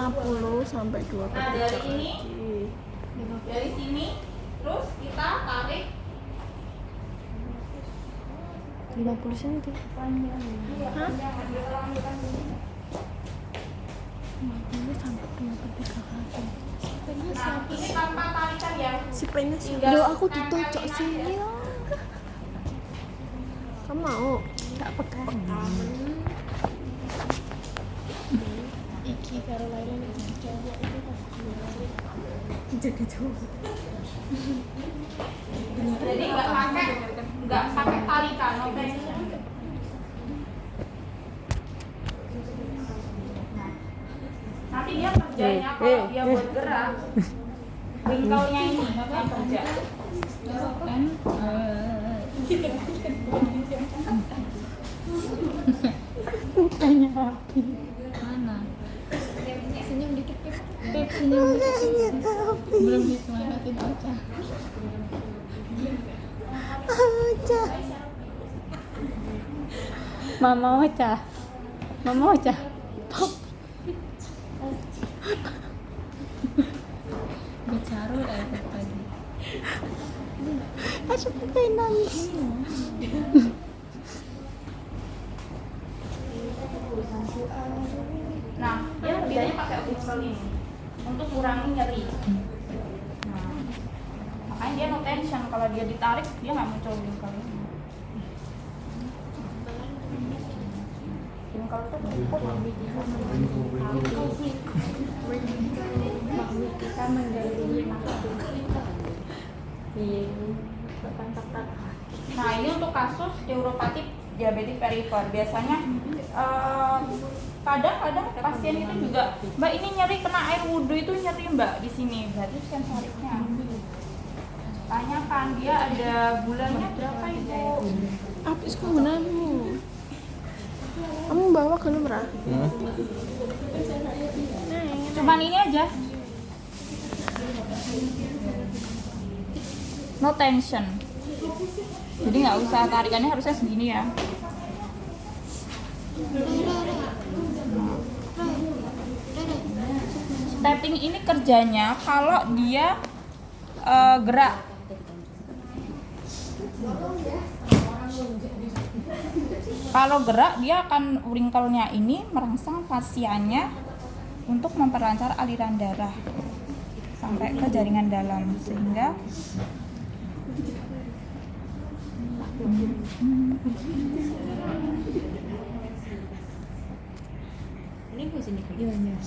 50 sampai 2 Nah, dari ini, dari sini, terus kita tarik 50 cm. Hah? 50 sampai 2/3 kaki. nah, ini tanpa tarikan ya. Si pennya sih. Tinggal Duh, aku tempel ditucuk ini sih. aja. Kamu mau? Tak pegang. Iki karo lain jadi cowok itu jadi cowok. Jadi nggak pakai tarikan, oke? Nanti dia kerjanya kalau dia buat gerak, wrinkle-nya ini yang kerja. Tanya api. Mana? Senyum dikit, Pip. Pip, senyum dikit. Belum disemangatin Ocha. Mama Ocha. Mama Ocha. Bicara dari tadi. Aku pengen nangis. Nah, dia kerjanya pakai whistle ini untuk kurangi nyeri. Nah, makanya dia no tension. Kalau dia ditarik, dia nggak muncul wrinkle ini. Wrinkle itu Kita menjadi Nah, ini untuk kasus neuropatik diabetik perifer. Biasanya kadang-kadang pasien itu juga, Mbak ini nyeri kena air wudhu itu nyeri Mbak di sini. Berarti sensoriknya. Tanyakan dia ada gulanya berapa Ibu? apa sih kegunaanmu? Kamu bawa ke Lumrah? Cuman ini aja. No tension. Jadi nggak usah tarikannya harusnya segini ya. Tapping ini kerjanya kalau dia gerak. Kalau gerak dia akan wrinkle-nya ini merangsang fasianya untuk memperlancar aliran darah sampai ke jaringan dalam sehingga Ini posisi kerjanya.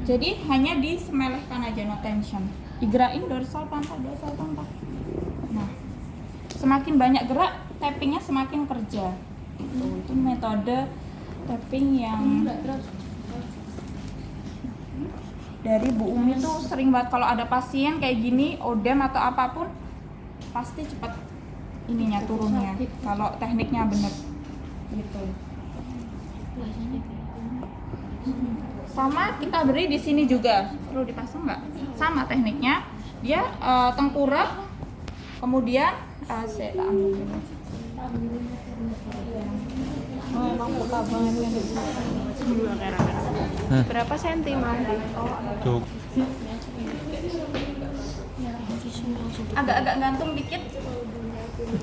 jadi hanya disemelehkan aja, no tension. Digerakin dorsal pantat. Nah, semakin banyak gerak, tappingnya semakin kerja. Itu metode tapping yang dari Bu Umi tuh sering banget kalau ada pasien kayak gini, odem atau apapun, pasti cepat ininya turunnya. Kalau tekniknya bener, gitu. Sama kita beri di sini juga, perlu dipasang nggak? Sama tekniknya, dia tengkurap, kemudian saya tak ambil dulu. Oh, emang buka banget kan? Berapa senti mau di? Oh, Tuh. agak-agak gantung dikit.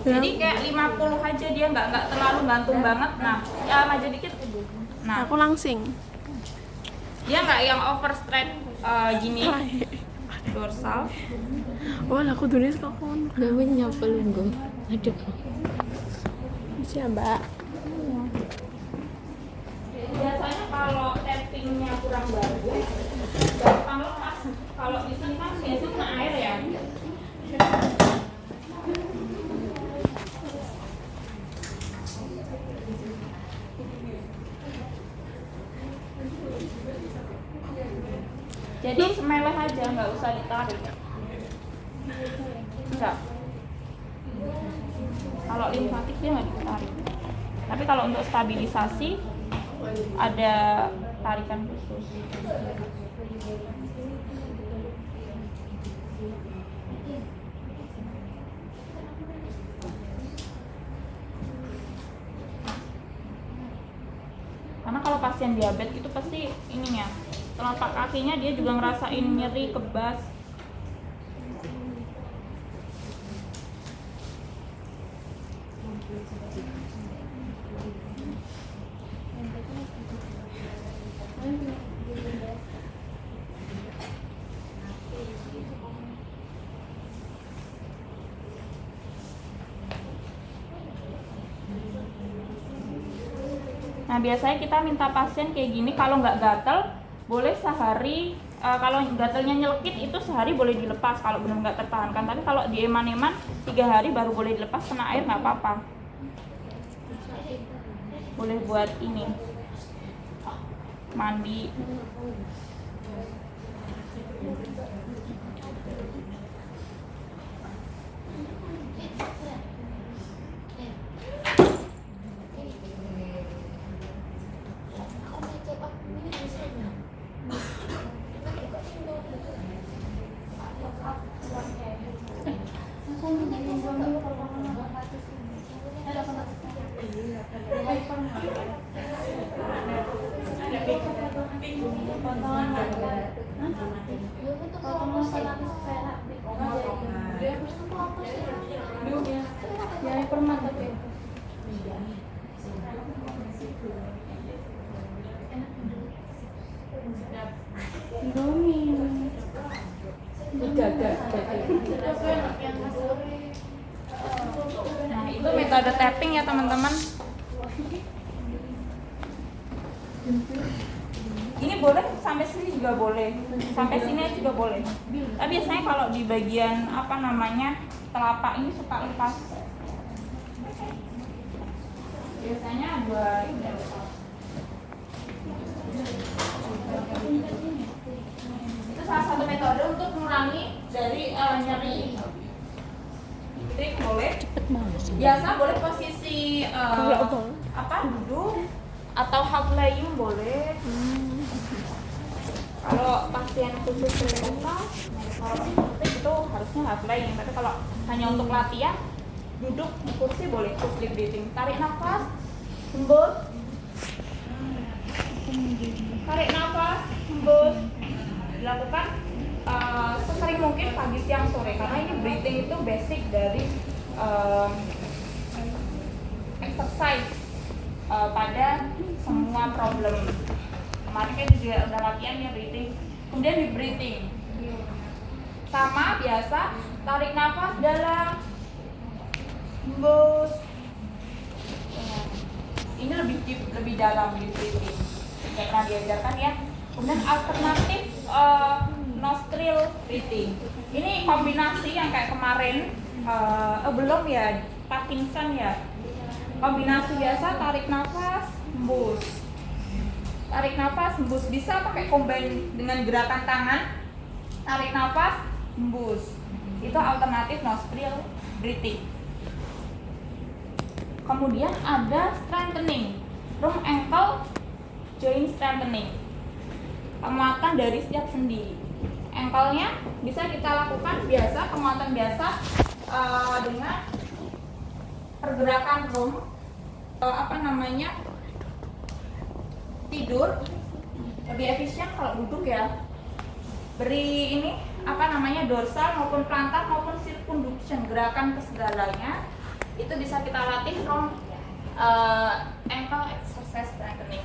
Jadi kayak 50 aja, dia nggak terlalu gantung banget. Nah, ya maju dikit. Nah, aku langsing. dia nggak yang over straight gini dorsal. Oh, aku tulis kok kon. Gawe nyapelin gue. Aduh. Iya, Mbak. Biasanya kalau tappingnya kurang bagus, gampang lepas. Kalau di sini kan biasanya kena air ya. Jadi semeleh aja, nggak usah ditarik. Enggak. Kalau limfatik dia nggak ditarik. Tapi kalau untuk stabilisasi ada tarikan khusus. Karena kalau pasien diabetes itu pasti ininya, telapak kakinya dia juga ngerasain nyeri, kebas. Nah, biasanya kita minta pasien kayak gini, kalau nggak gatel boleh sehari, kalau gatelnya nyelekit itu sehari boleh dilepas kalau benar nggak tertahankan. Tapi kalau di eman-eman 3 hari baru boleh dilepas, kena air nggak apa-apa. Boleh buat ini, mandi. Nah, itu metode tapping ya teman-teman. Ini boleh sampai sini juga boleh, sampai sini juga boleh. Tapi biasanya kalau di bagian apa namanya telapak ini suka lepas. Biasanya dua ini lepas. Itu salah satu metode untuk mengurangi dari nyeri. Jadi boleh. Biasa boleh posisi apa duduk atau half laying boleh. Kalau pasien khusus terluka, kalau itu harusnya half laying. Tapi kalau hanya untuk latihan, duduk di kursi boleh, full sleep breathing. Tarik nafas, hembus. Tarik nafas, hembus. Dilakukan sesering mungkin pagi, siang, sore. Karena ini breathing itu basic dari exercise pada semua problem. Kemarin kan juga udah latihan ya breathing, kemudian di breathing sama biasa, tarik nafas dalam, hembus. Ini lebih deep, lebih dalam di breathing, nggak pernah diajarkan ya. Kemudian alternatif nostril breathing, ini kombinasi yang kayak kemarin belum ya, Parkinson ya. Kombinasi biasa, tarik nafas, hembus. Tarik nafas, hembus. Bisa pakai combine dengan gerakan tangan. Tarik nafas, hembus. Itu alternatif nostril breathing. Kemudian ada strengthening, room ankle joint strengthening, penguatan dari setiap sendi. Ankle-nya bisa kita lakukan biasa, penguatan biasa dengan pergerakan room, tidur lebih efisien kalau duduk ya. Beri ini apa namanya dorsal maupun plantar maupun circumduction, gerakan ke segalanya itu bisa kita latih from ankle exercise strengthening,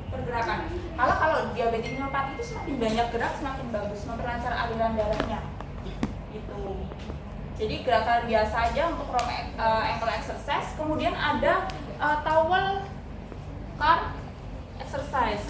pergerakan. Kalau diabetes neuropati itu semakin banyak gerak semakin bagus, memperlancar aliran darahnya gitu. Jadi gerakan biasa aja untuk from ankle exercise. Kemudian ada towel car exercise.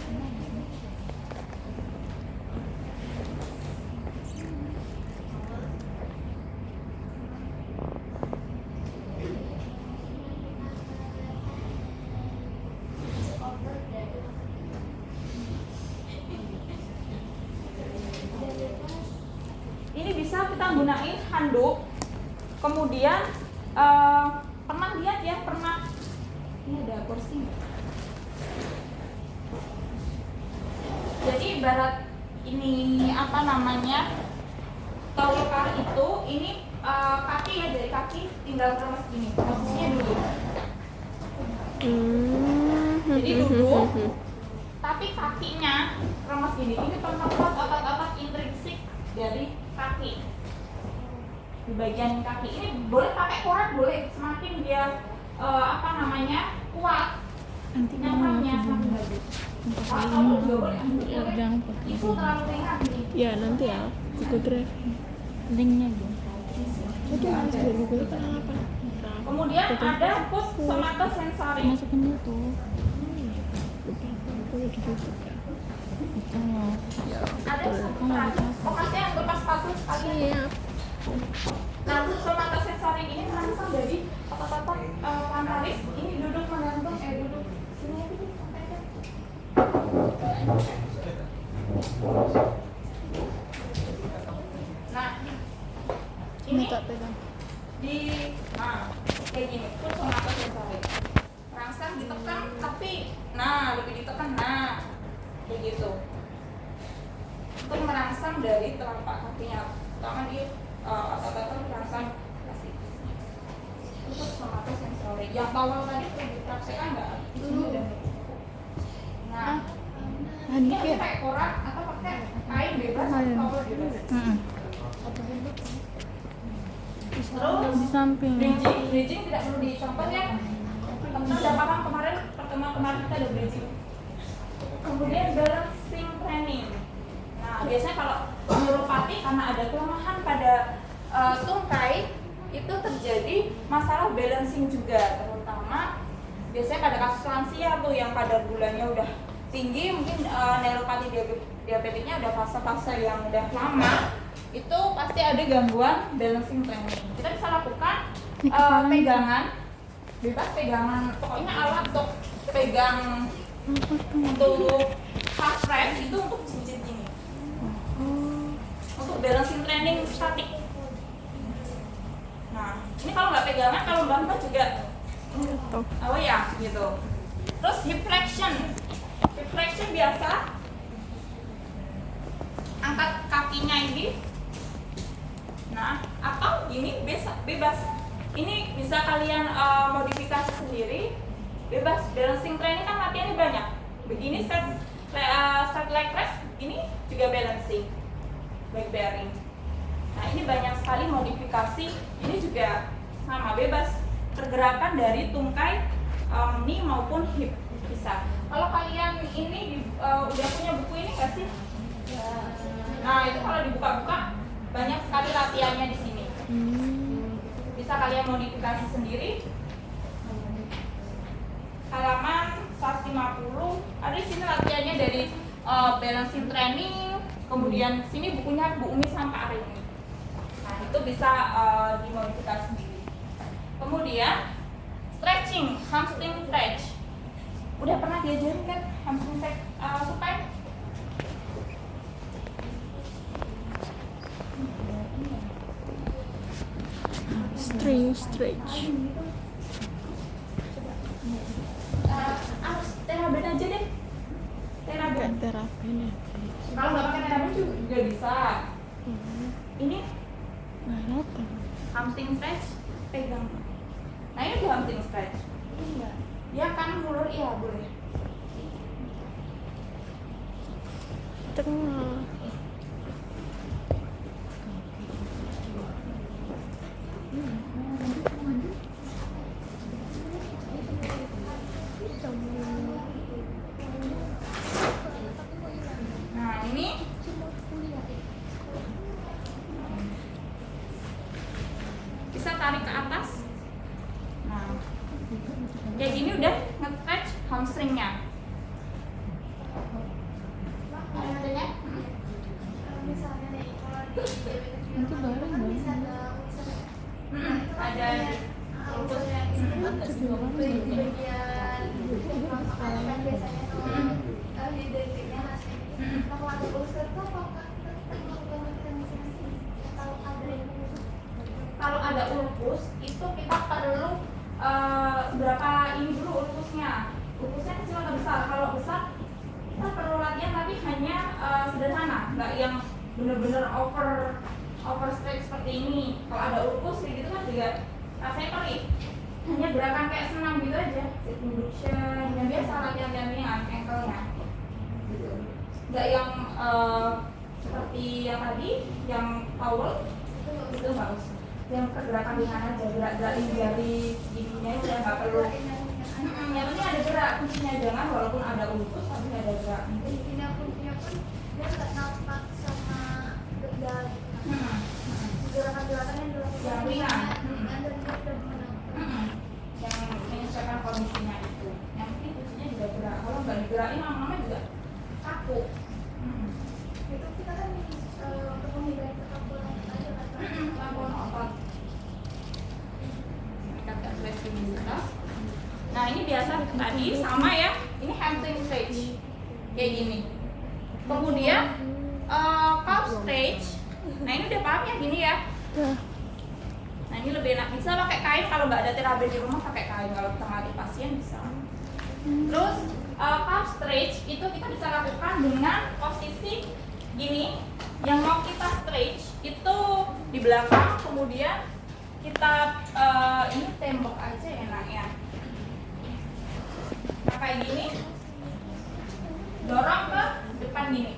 Ini bisa kita gunain handuk. Kemudian pernah lihat ya, ini ada kursi. Jadi ibarat ini apa namanya towel car itu, ini kaki ya, dari kaki tinggal lemas gini, posisinya duduk. Jadi duduk, tapi kakinya lemas gini. Ini memperkuat otot-otot intrinsik dari kaki. Di bagian kaki ini boleh pakai koran, boleh, semakin dia apa namanya kuat, nyamannya semakin bagus. Kalau juga boleh, Jangan pakai. itu terlalu ringan nih. Ya nanti ya Google Drive. Linknya gitu. Itu harus dari Google apa? Kemudian ada push somatosensori. Masukin itu. Aku udah di YouTube ya. Itu Ada lokasi yang lepas sepatu sekali. Iya. Nah, somatosensori ini merangsang dari otot-otot plantaris. Ini duduk menggantung, duduk sini aja deh, santai aja. Nah, ini Tak pegang. kayak gini, full somatosensori. Merangsang, ditekan, tapi lebih ditekan, kayak gitu. Untuk merangsang dari telapak kakinya, terutama di otot-otot merangsang kasih. Itu somatosensori. Yang bawah tadi perlu dipraktekkan nggak? Itu udah. Nah, ini harus pakai koran atau pakai kain bebas atau bebas. Terus di samping. bridging tidak perlu dicontoh ya. Teman-teman udah paham pertemuan kemarin kita ada bridging. Kemudian balancing training. Nah, biasanya kalau neuropati karena ada kelemahan pada tungkai itu terjadi masalah balancing juga, terutama biasanya pada kasus lansia tuh yang kadar gulanya udah tinggi, mungkin neuropati diabetiknya udah fase-fase yang udah lama, itu pasti ada gangguan balancing training. Kita bisa lakukan pegangan bebas, pegangan pokoknya alat untuk pegang untuk half press itu untuk jinjit gini. Untuk balancing training statik. Nah, ini kalau nggak pegangan, kalau mbak juga oh ya gitu. Terus hip flexion biasa angkat kakinya ini. Nah, atau ini bebas. Ini bisa kalian modifikasi sendiri. Bebas. Balancing training kan latihannya banyak. Begini set leg press, ini juga balancing, back bearing. Nah, ini banyak sekali modifikasi. Ini juga sama, bebas pergerakan dari tungkai, knee maupun hip bisa. Kalau kalian ini udah punya buku ini nggak sih? Nah, itu kalau dibuka-buka banyak sekali latihannya di sini. Bisa kalian modifikasi sendiri. Halaman 150 ada di sini latihannya dari balancing training. Kemudian sini bukunya Bu Umi sampai hari ini. Nah, itu bisa dimodifikasi sendiri. Kemudian stretching, hamstring stretch. Udah pernah diajarin kan hamstring stretch supaya stretch. harus teraben aja deh. Teraben. Terapi nih. Kalau nggak pakai teraben juga bisa. Ini hamstring stretch, pegang. Nah, ini juga hamstring stretch. Dia kan ngulur, iya boleh. tengah. Nah ini bisa tarik ke atas. Nah kayak gini udah nge-stretch hamstringnya. Nanti bareng Ada kalau ada ulkus itu kita perlu berapa ini dulu ulkusnya. Ulkusnya kecil atau besar? Kalau besar kita perlu latihan tapi hanya sederhana, nggak yang benar-benar over stretch seperti ini. Kalau ada ulkus kayak gitu kan juga rasanya perih. Hanya gerakan kayak senam gitu aja, sit induction yang biasa latihan ringan ankle-nya. Gitu. Nggak yang seperti yang tadi, yang power itu nggak usah. Yang gerakan ringan aja, gerak-gerakin jari ininya udah nggak perlu. Yang penting ada gerak, kuncinya jangan walaupun ada ulkus tapi ada gerak. Ini kuncinya pun dia nggak nampak sama benda. Gerakan-gerakannya Yang ringan. dan dia udah menang. Yang menyesuaikan kondisinya itu. Yang penting kuncinya juga gerak. Kalau nggak digerakin lama-lama juga kaku. Itu kita kan untuk menghindari kekambuhan aja kan. Lakukan otot. Kita agak flexing dulu. Nah ini biasa tadi sama ya. Ini hamstring stretch kayak gini. Kemudian calf stretch. Nah ini udah paham ya gini ya. Nah ini lebih enak, bisa pakai kain kalau nggak ada terapi di rumah, pakai kain. Kalau kita ngelatih pasien bisa. Terus calf stretch itu kita bisa lakukan dengan posisi gini. Yang mau kita stretch itu di belakang, kemudian kita ini tembok aja enaknya. Nah kayak gini, dorong ke depan gini.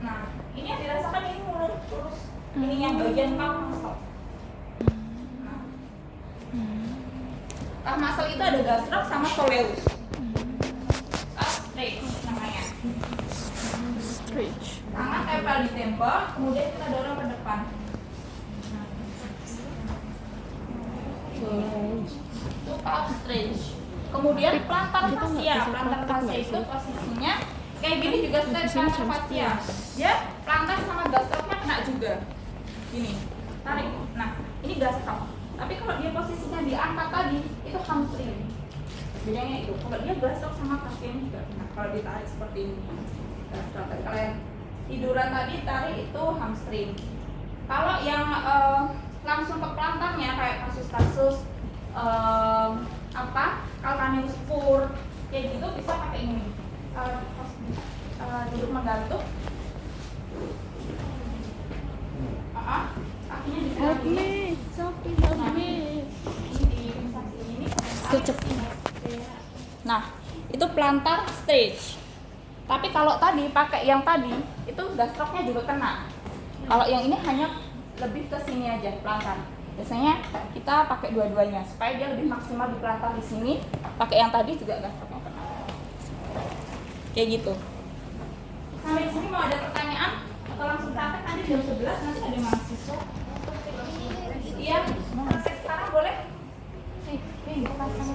Nah ini yang dirasakan ini mulut terus, ini yang bagian calf muscle. Calf muscle itu ada gastroc sama soleus. Calf stretch namanya. Stretch. Tangan tempel di tembok, kemudian kita dorong ke depan. Itu calf stretch. Kemudian plantar fascia. Plantar fascia itu posisinya kayak gini juga stretch plantar fascia. Dia plantar sama gastrocnya kena juga. Gini, tarik. Nah, ini gastroc. Tapi kalau dia posisinya diangkat tadi, itu hamstring. Bedanya itu. Kalau dia gastroc sama fascia juga kena. Kalau ditarik seperti ini, gastroc. Kalau yang tiduran tadi tarik itu hamstring. Kalau yang langsung ke plantarnya kayak kasus-kasus calcaneus spur kayak gitu bisa pakai ini. Duduk menggantung. Kakinya di Help sini. me, Sophie, help me. Nah, itu plantar stretch. Tapi kalau tadi pakai yang tadi, itu gastrocnya juga kena. Kalau yang ini hanya lebih ke sini aja, plantar. Biasanya kita pakai dua-duanya supaya dia lebih maksimal di plantar di sini. Pakai yang tadi juga gastrocnya kena. Kayak gitu. Sampai di sini mau ada pertanyaan atau langsung praktek nanti jam 11 nanti ada mahasiswa. Iya, praktek sekarang boleh?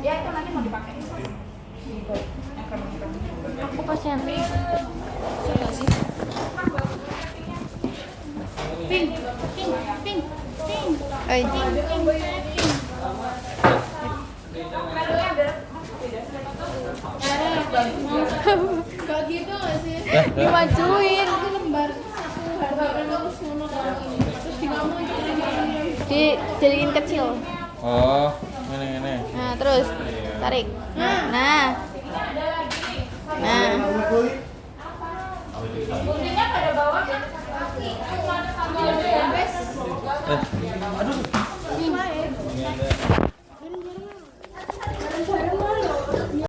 Ya itu nanti mau dipakai. Gitu. Yang keren-keren. Aku pasien. Siapa sih? Pink. Oi. Gak gitu gak sih? Dimajuin. Itu lembar satu harga terus ngono kalau ini. Terus di kamu itu Dijadiin kecil. Oh, ini. Nah, terus tarik. Nah,